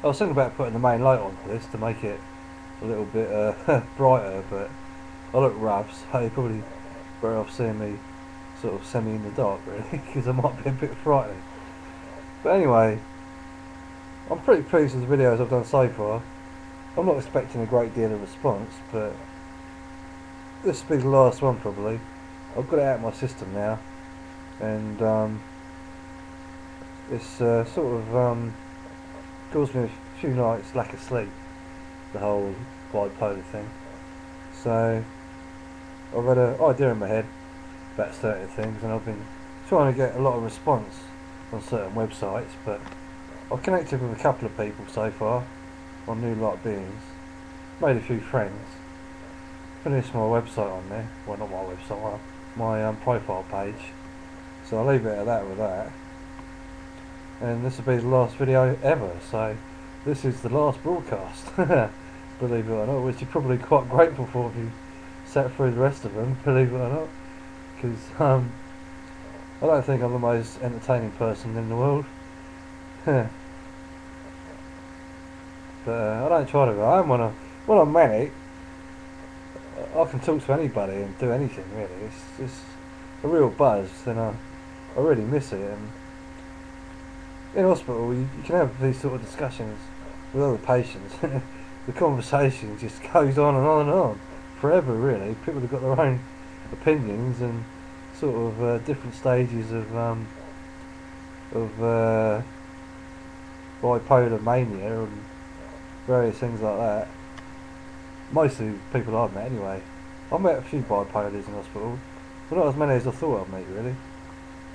I was thinking about putting the main light on for this to make it a little bit brighter, but I look rough, so you're probably better off seeing me sort of semi in the dark, really, because I might be a bit frightening. But anyway, I'm pretty pleased with the videos I've done so far. I'm not expecting a great deal of response, but this will be the last one probably. I've got it out of my system now, and it's sort of caused me a few nights lack of sleep, the whole bipolar thing. So I've had an idea in my head about certain things, and I've been trying to get a lot of response on certain websites, but I've connected with a couple of people so far on New Light Beings, made a few friends, finished my website on there, well not my website, my profile page, so I'll leave it at that with that, and this will be the last video ever, so this is the last broadcast, believe it or not, which you're probably quite grateful for if you sat through the rest of them, believe it or not, because I don't think I'm the most entertaining person in the world. But I don't try to be. I am when I'm manic. I can talk to anybody and do anything really. It's a real buzz, and I really miss it. And in hospital, you can have these sort of discussions with other patients. The conversation just goes on and on and on forever. Really, people have got their own opinions and sort of different stages of bipolar mania and various things like that. Mostly people I've met anyway. I've met a few bipolars in hospital, but not as many as I thought I'd meet really.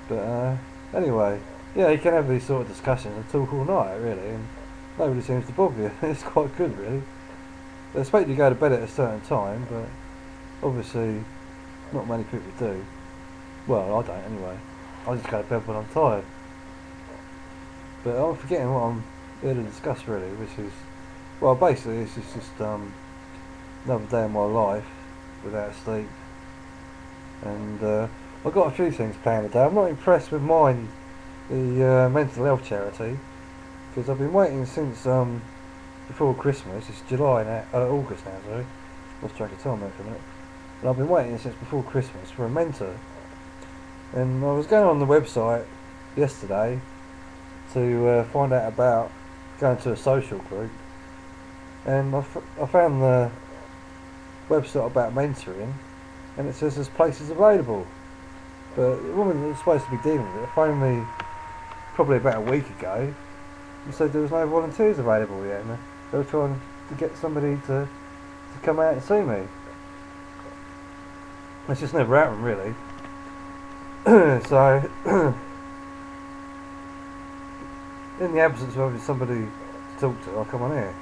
But anyway, yeah, you can have these sort of discussions and talk all night really, and nobody seems to bother you. It's quite good really. They expect you to go to bed at a certain time, but obviously not many people do. Well, I don't anyway. I just go to bed when I'm tired. But I'm forgetting what I'm here to discuss really, which is, well, basically it's just another day of my life without sleep, and I've got a few things planned today. I'm not impressed with mine, the mental health charity, because I've been waiting since before Christmas. It's July now, August now, sorry. Lost track of time there for a minute. And I've been waiting since before Christmas for a mentor. And I was going on the website yesterday to find out about going to a social group, and I found the website about mentoring, and it says there's places available. But the woman that's supposed to be dealing with it phoned me probably about a week ago and said there was no volunteers available yet, and they were trying to get somebody to come out and see me. It's just never happened really. So in the absence of having somebody to talk to, I'll come on here,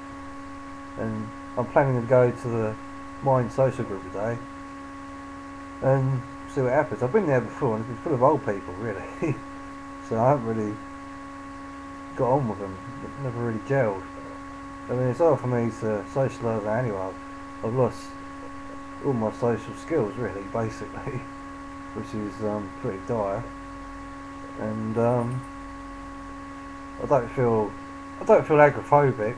and I'm planning to go to the Mind social group today and see what happens. I've been there before and it's been full of old people really, so I haven't really got on with them. I've never really gelled. I mean, it's hard for me to socialise now anyway. I've lost all my social skills really, basically, which is pretty dire. And I don't feel agoraphobic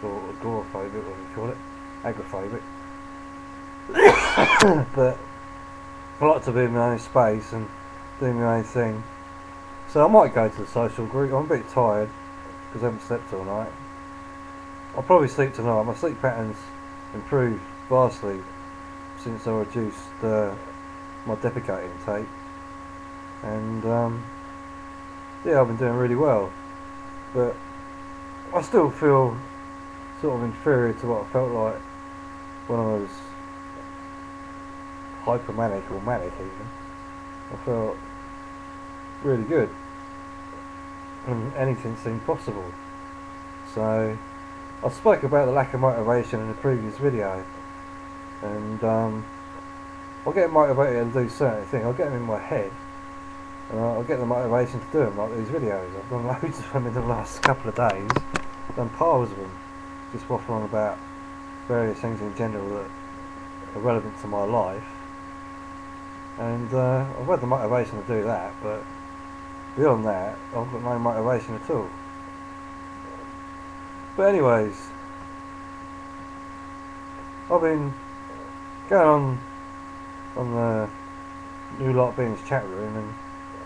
or agoraphobic, what do you call it? Agoraphobic. But I like to be in my own space and do my own thing. So I might go to the social group. I'm a bit tired because I haven't slept all night. I'll probably sleep tonight. My sleep pattern's improved vastly since I reduced my Depakote intake, and yeah, I've been doing really well. But I still feel sort of inferior to what I felt like when I was hypomanic or manic even. I felt really good and anything seemed possible. So I spoke about the lack of motivation in the previous video, and I'll get motivated to do certain things. I'll get them in my head and I'll get the motivation to do them, like these videos. I've done loads of them in the last couple of days, done piles of them, just waffling on about various things in general that are relevant to my life. And I've had the motivation to do that, but beyond that, I've got no motivation at all. But anyways, I've been going on the New Light Beings chat room and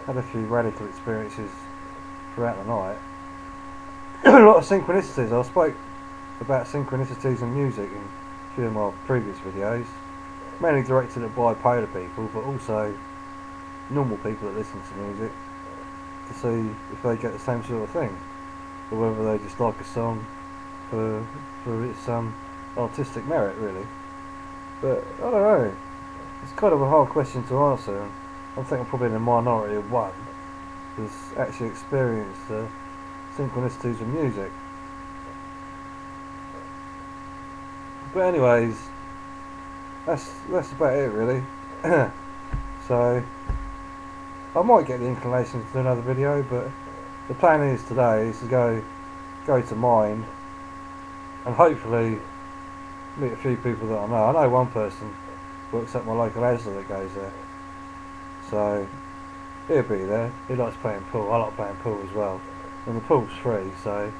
had a few radical experiences throughout the night. A lot of synchronicities. I spoke about synchronicities and music in a few of my previous videos, mainly directed at bipolar people, but also normal people that listen to music, to see if they get the same sort of thing, or whether they just like a song for its artistic merit, really. But I don't know. It's kind of a hard question to answer. I think I'm probably in a minority of one who's actually experienced the synchronicities of music. But anyways, that's about it, really. So I might get the inclination to do another video, but the plan is today is to go to mine and hopefully meet a few people that I know. I know one person works at my local Asda that goes there, so he'll be there. He likes playing pool. I like playing pool as well, and the pool's free, so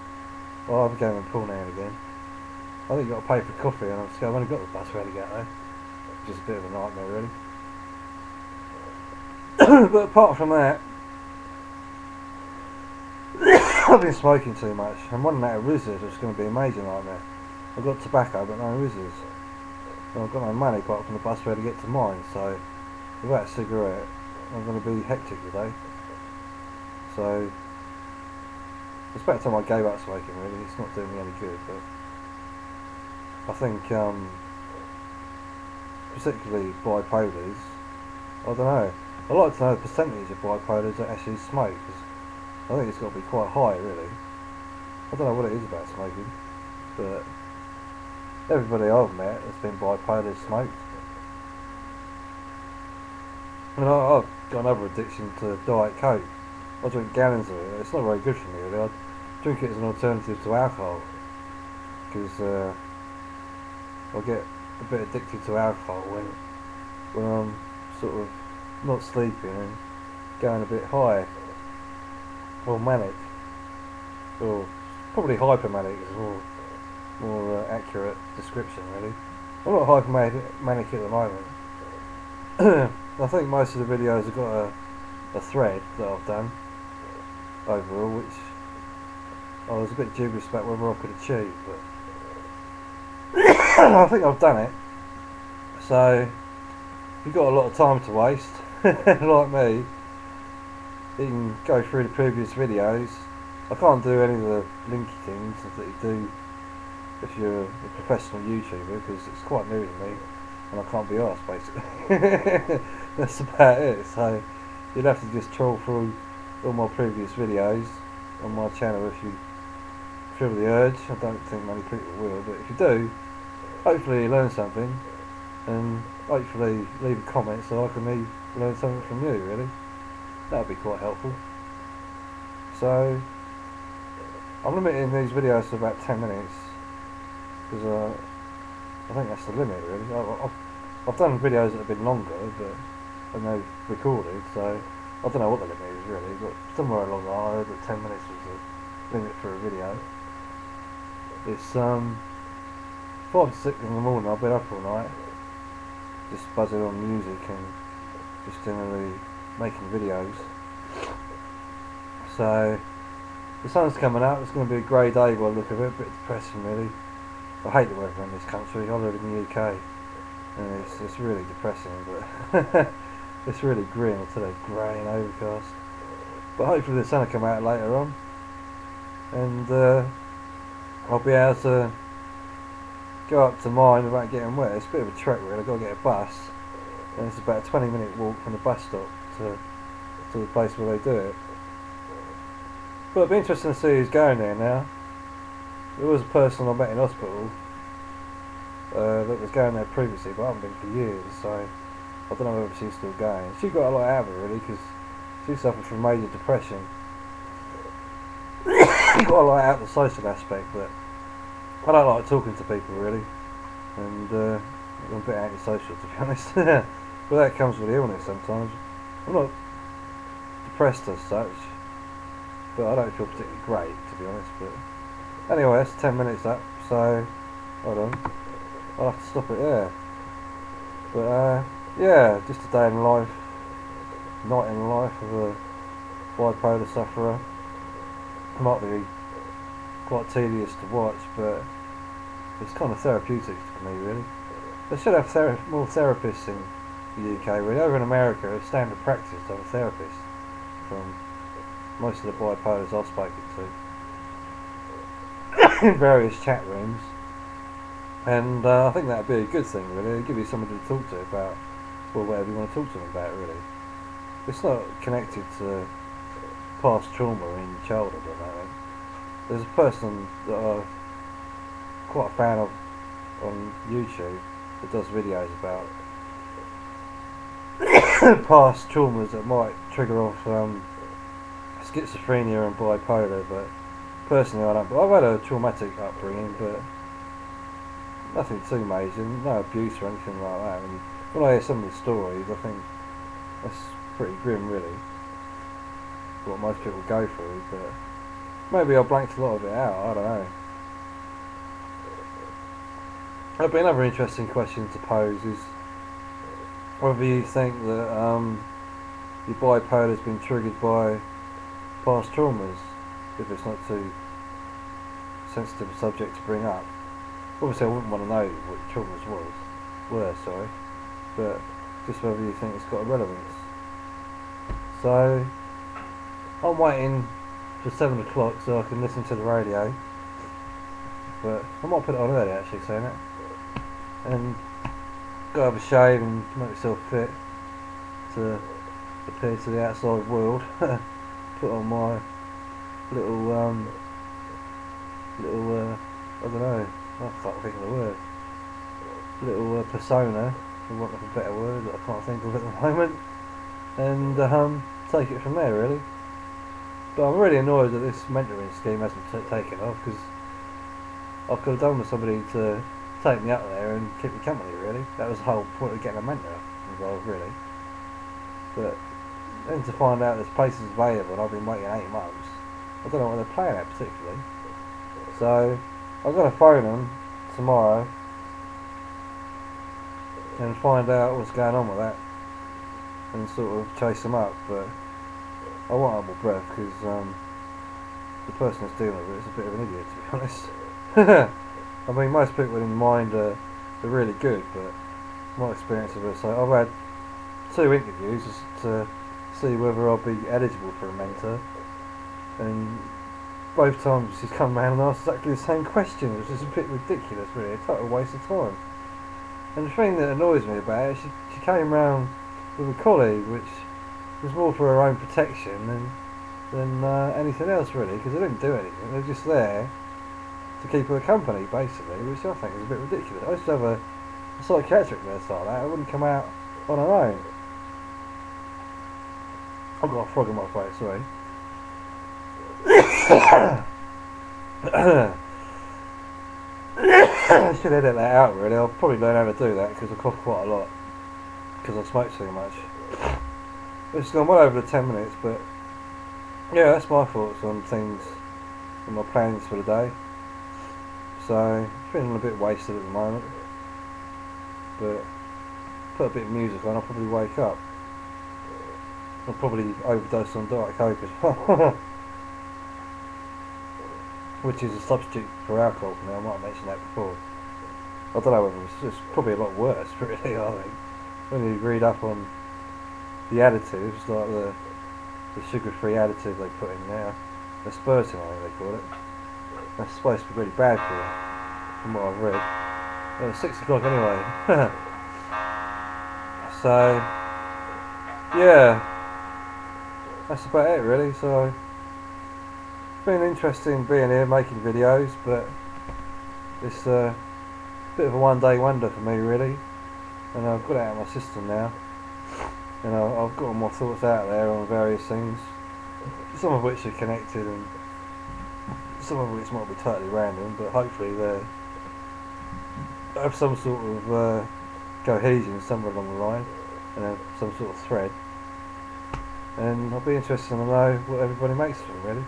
I'll be going to pool now and again. I think you've got to pay for coffee, and I've only got the bus where to get there, which is a bit of a nightmare, really. But apart from that, I've been smoking too much. I'm running out of rizzers, which is going to be a major nightmare. I've got tobacco, but no rizzers. And I've got no money apart from the bus fare to get to mine, so without a cigarette, I'm going to be hectic today. So it's about time I gave up smoking, really. It's not doing me any good, but I think particularly bipolars, I don't know. I'd like to know the percentage of bipolars that actually smoke, because I think it's got to be quite high, really. I don't know what it is about smoking, but everybody I've met that's been bipolar smoked. And I've got another addiction to Diet Coke. I drink gallons of it. It's not very good for me, really. I drink it as an alternative to alcohol, because I get a bit addicted to alcohol when I'm sort of not sleeping and going a bit high, or manic, or probably hypermanic is more accurate description, really. I'm not hypermanic at the moment. I think most of the videos have got a thread that I've done overall, which I was a bit dubious about whether I could achieve, but I think I've done it. So you've got a lot of time to waste, like me. You can go through the previous videos. I can't do any of the linky things that you do if you're a professional YouTuber, because it's quite new to me and I can't be arsed, basically. That's about it. So you'd have to just trawl through all my previous videos on my channel if you feel the urge. I don't think many people will, but if you do, hopefully you learn something, and hopefully leave a comment so I can learn something from you, really. That would be quite helpful. So I'm limiting these videos to about 10 minutes, because I think that's the limit, really. I've done videos that have been longer, and they've recorded, so I don't know what the limit is, really, but somewhere along the line I heard that 10 minutes was the limit for a video. It's 5 to 6 in the morning. I've been up all night just buzzing on music and just generally making videos. So the sun's coming out. It's going to be a grey day by the look of it. A bit depressing, really. I hate the weather in this country. I live in the UK, and it's really depressing, but it's really grim, I'll tell you, grey and overcast. But hopefully the sun will come out later on, and I'll be able to go up to mine without getting wet. It's a bit of a trek, really. I've got to get a bus, and it's about a 20-minute walk from the bus stop to the place where they do it. But it'll be interesting to see who's going there now. There was a person I met in hospital that was going there previously, but I haven't been for years, so I don't know whether she's still going. She got a lot out of it, really, because she suffered from major depression. She got a lot out of the social aspect, but I don't like talking to people, really, and I'm a bit antisocial, to be honest. But that comes with illness sometimes. I'm not depressed as such, but I don't feel particularly great, to be honest. But Anyway, that's 10 minutes up, so hold on, I'll have to stop it there. But yeah, just a day in life, night in the life of a bipolar sufferer. Might be quite tedious to watch, but it's kind of therapeutic for me, really. They should have more therapists in the UK, really. Over in America, it's standard practice to have a therapist from most of the bipolars I've spoken to in various chat rooms. And I think that'd be a good thing, really. It'd give you somebody to talk to about, or whatever you want to talk to them about, really. It's not connected to past trauma in childhood or anything. There's a person that I'm quite a fan of on YouTube that does videos about past traumas that might trigger off schizophrenia and bipolar, but personally I don't. But I've had a traumatic upbringing, but nothing too major, no abuse or anything like that. And when I hear some of the stories, I think that's pretty grim, really, what most people go through. But maybe I blanked a lot of it out, I don't know. That'd be another interesting question to pose, is whether you think that your bipolar has been triggered by past traumas, if it's not too sensitive a subject to bring up. Obviously I wouldn't want to know what your traumas were, but just whether you think it's got a relevance. So I'm waiting for 7 o'clock so I can listen to the radio, but I might put it on early, actually, saying it, and go have a shave and make myself fit to appear to the outside world. Put on my little I don't know, I can't think of the word, little persona, for want of a better word that I can't think of at the moment, and take it from there, really. But I'm really annoyed that this mentoring scheme hasn't taken off, because I could have done with somebody to take me up there and keep me company, really. That was the whole point of getting a mentor involved, really. But then to find out there's places available and I've been waiting 8 months, I don't know what they're playing at particularly. So I've got to phone them tomorrow and find out what's going on with that and sort of chase them up. But I won't hold my breath, because the person that's dealing with it is a bit of an idiot, to be honest. I mean, most people in mind are really good, but my experience of it, so I've had 2 interviews to see whether I'll be eligible for a mentor, and both times she's come round and asked exactly the same question, which is a bit ridiculous, really, a total waste of time. And the thing that annoys me about it, she came round with a colleague, which was more for her own protection than anything else, really, because they didn't do anything. They're just there to keep her company, basically, which I think is a bit ridiculous. I used to have a psychiatric nurse like that. I wouldn't come out on her own. I've got a frog in my throat, sorry. I should edit that out, really. I'll probably learn how to do that, because I cough quite a lot, because I smoke too much. It's gone well over the 10 minutes, but yeah, that's my thoughts on things and my plans for the day. So, feeling a bit wasted at the moment, but put a bit of music on, I'll probably wake up. I'll probably overdose on Diet Coke as well, which is a substitute for alcohol for me. I might have mentioned that before. I don't know whether it's probably a lot worse, really, I think. When you read up on the additives, like the sugar-free additive they put in now, aspartame, I think they call it. That's supposed to be really bad for you, from what I've read. It's 6 o'clock anyway. So, yeah, that's about it, really. So, it's been interesting being here making videos, but it's a bit of a one-day wonder for me, really. And I've got it out of my system now, and I've got all my thoughts out there on various things, some of which are connected and some of which might be totally random, but hopefully they have some sort of cohesion somewhere along the line, and have some sort of thread. And I'll be interested to know what everybody makes of them, really.